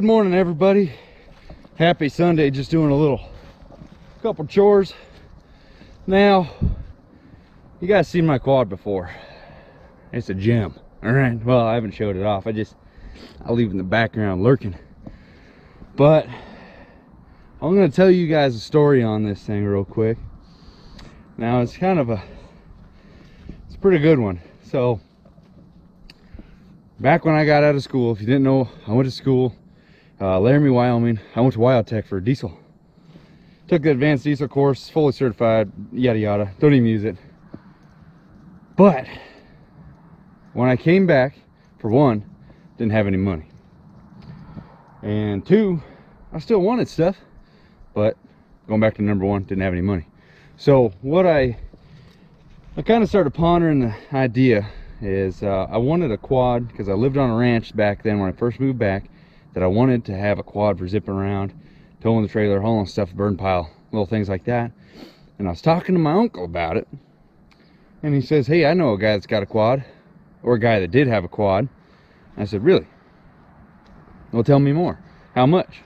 morning, everybody. Happy Sunday. Just doing a couple chores. Now, you guys seen my quad before. It's a gem. All right. Well, I haven't showed it off. I'll leave it in the background lurking. But I'm going to tell you guys a story on this thing real quick. Now, it's a pretty good one. So, back when I got out of school, if you didn't know, I went to school, Laramie, Wyoming. I went to WyoTech for diesel. Took the advanced diesel course, fully certified, yada yada. Don't even use it. But when I came back, for one, didn't have any money. And two, I still wanted stuff, but going back to number one, didn't have any money. So what I kind of started pondering the idea is I wanted a quad because I lived on a ranch back then when I first moved back, that I wanted to have a quad for zipping around, towing the trailer, hauling stuff, burn pile, little things like that. And I was talking to my uncle about it, and he says, hey, I know a guy that's got a quad, or a guy that did have a quad. And I said, really? Well, tell me more. How much?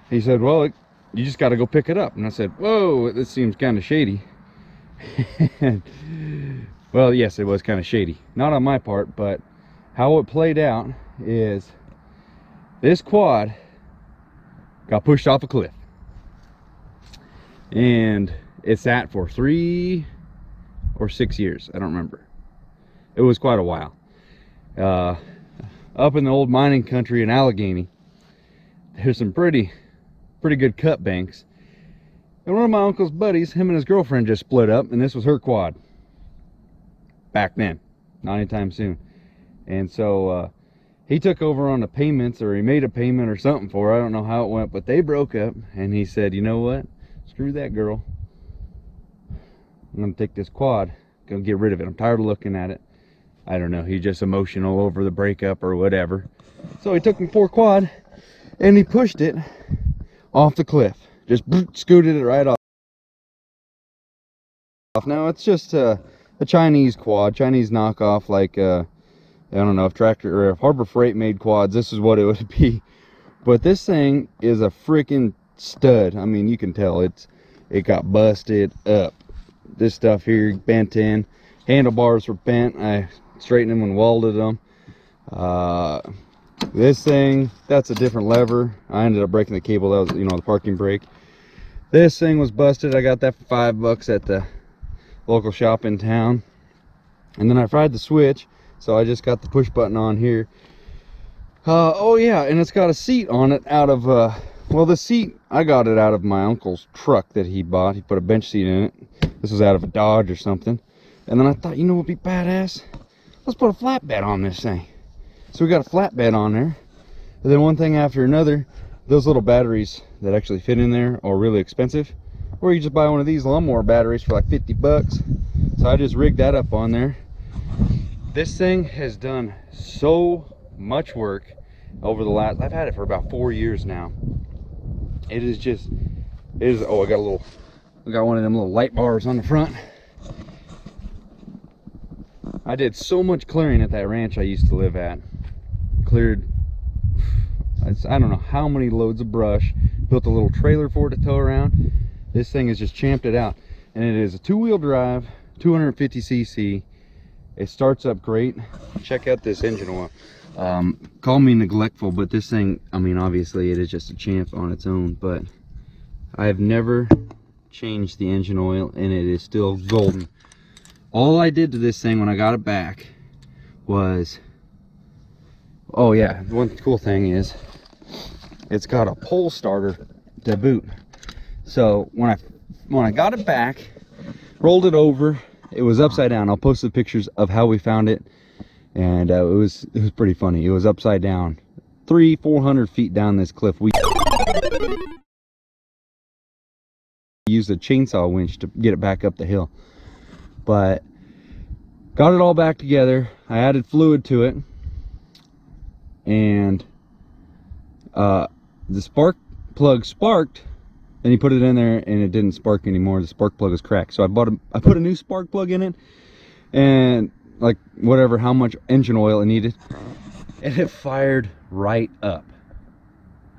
He said, well, you just got to go pick it up. And I said, whoa, this seems kind of shady. Well, yes, it was kind of shady. Not on my part, but how it played out is this quad got pushed off a cliff. And it sat for 3 or 6 years. I don't remember. It was quite a while. Up in the old mining country in Allegheny, there's some pretty good cut banks. And one of my uncle's buddies, him and his girlfriend just split up, and this was her quad. Back then, not anytime soon. And so he took over on the payments, or he made a payment or something for her. I don't know how it went, but they broke up, and he said, you know what? Screw that girl. I'm gonna take this quad, gonna get rid of it. I'm tired of looking at it. I don't know, he's just emotional over the breakup or whatever. So he took me for a quad, and he pushed it off the cliff. Just scooted it right off. Now it's just a Chinese quad, Chinese knockoff, like I don't know if Tractor or if Harbor Freight made quads, this is what it would be. But this thing is a freaking stud. I mean, you can tell it got busted up. This stuff here bent in. Handlebars were bent. I straightened them and welded them. This thing, that's a different lever. I ended up breaking the cable. That was, you know, the parking brake. This thing was busted. I got that for $5 at the local shop in town. And then I fried the switch, so I just got the push button on here. Oh yeah, and it's got a seat on it out of well, the seat, I got it out of my uncle's truck that he bought. He put a bench seat in it. This was out of a Dodge or something. And then I thought, you know what would be badass? Let's put a flatbed on this thing. So we got a flatbed on there. And then one thing after another, those little batteries that actually fit in there are really expensive. Or you just buy one of these lawnmower batteries for like $50. So I just rigged that up on there. This thing has done so much work over the last, I've had it for about 4 years now. It is, oh, I got one of them little light bars on the front. I did so much clearing at that ranch I used to live at. Cleared, I don't know how many loads of brush. Built a little trailer for it to tow around. This thing has just champed it out. And it is a 2-wheel drive, 250cc. It starts up great. Check out this engine oil. Call me neglectful, but this thing, I mean, obviously it is just a champ on its own, but I have never changed the engine oil, and it is still golden. All I did to this thing when I got it back was, oh yeah, one cool thing is it's got a pole starter to boot. So when I got it back, rolled it over, it was upside down. I'll post the pictures of how we found it, and it was pretty funny. It was upside down, 300-400 feet down this cliff. We used a chainsaw winch to get it back up the hill, but got it all back together. I added fluid to it, and the spark plug sparked. Then you put it in there and it didn't spark anymore. The spark plug was cracked. So I put a new spark plug in it, and like whatever, how much engine oil it needed, and it fired right up.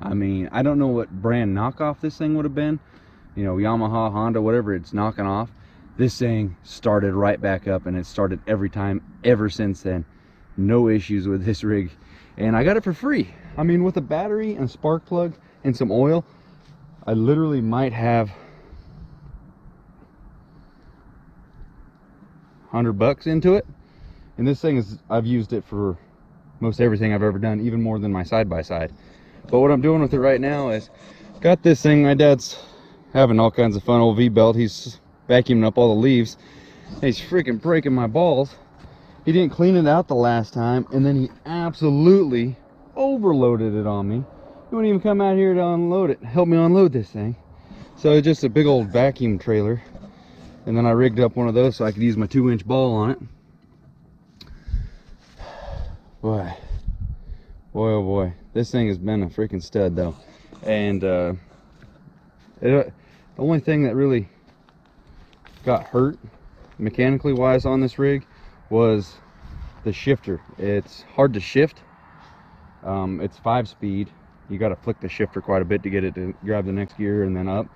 I mean, I don't know what brand knockoff this thing would have been, you know, Yamaha, Honda, whatever it's knocking off. This thing started right back up, and it started every time ever since then. No issues with this rig, and I got it for free. I mean, with a battery and spark plug and some oil, I literally might have $100 into it. And this thing is, I've used it for most everything I've ever done, even more than my side-by-side. But what I'm doing with it right now is, got this thing, my dad's having all kinds of fun, old V-belt, he's vacuuming up all the leaves, and he's freaking breaking my balls. He didn't clean it out the last time, and then he absolutely overloaded it on me. He wouldn't even come out here to unload it, help me unload this thing. So it's just a big old vacuum trailer. And then I rigged up one of those so I could use my 2-inch ball on it. Boy, oh boy, this thing has been a freaking stud though. And the only thing that really got hurt mechanically wise on this rig was the shifter. It's hard to shift. It's 5-speed. You got to flick the shifter quite a bit to get it to grab the next gear and then up.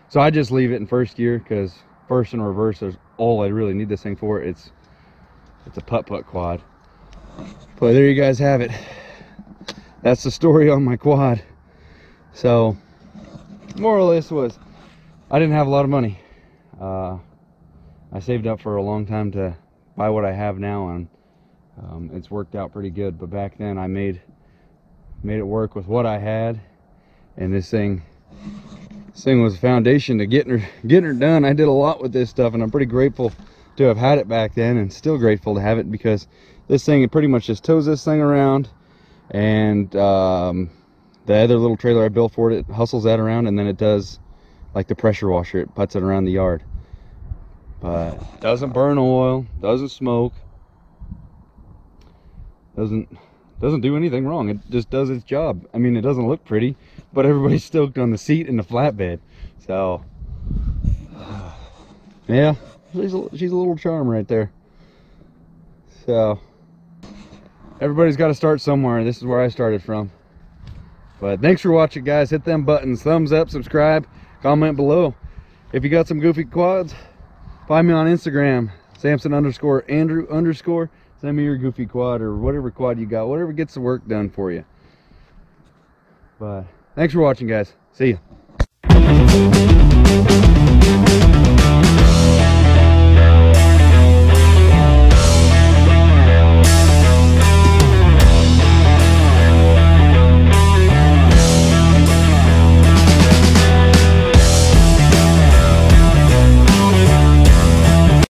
So I just leave it in first gear, because first and reverse is all I really need this thing for. It's a putt-putt quad. But there you guys have it. That's the story on my quad. So more or less was, I didn't have a lot of money. I saved up for a long time to buy what I have now, and it's worked out pretty good. But back then I made it work with what I had, and this thing was a foundation to getting her done. I did a lot with this stuff, and I'm pretty grateful to have had it back then, and still grateful to have it, because this thing, it pretty much just tows this thing around, and the other little trailer I built for it hustles that around, and then it does like the pressure washer, it puts it around the yard. But doesn't burn oil, doesn't smoke, doesn't do anything wrong. It just does its job. I mean, it doesn't look pretty, but everybody's stoked on the seat and the flatbed. So yeah, she's a little charm right there. So everybody's got to start somewhere. This is where I started from. But thanks for watching, guys. Hit them buttons, thumbs up, subscribe, comment below. If you got some goofy quads, find me on Instagram, Samson_Andrew_. Send me your goofy quad, or whatever quad you got, whatever gets the work done for you. But thanks for watching, guys. See ya.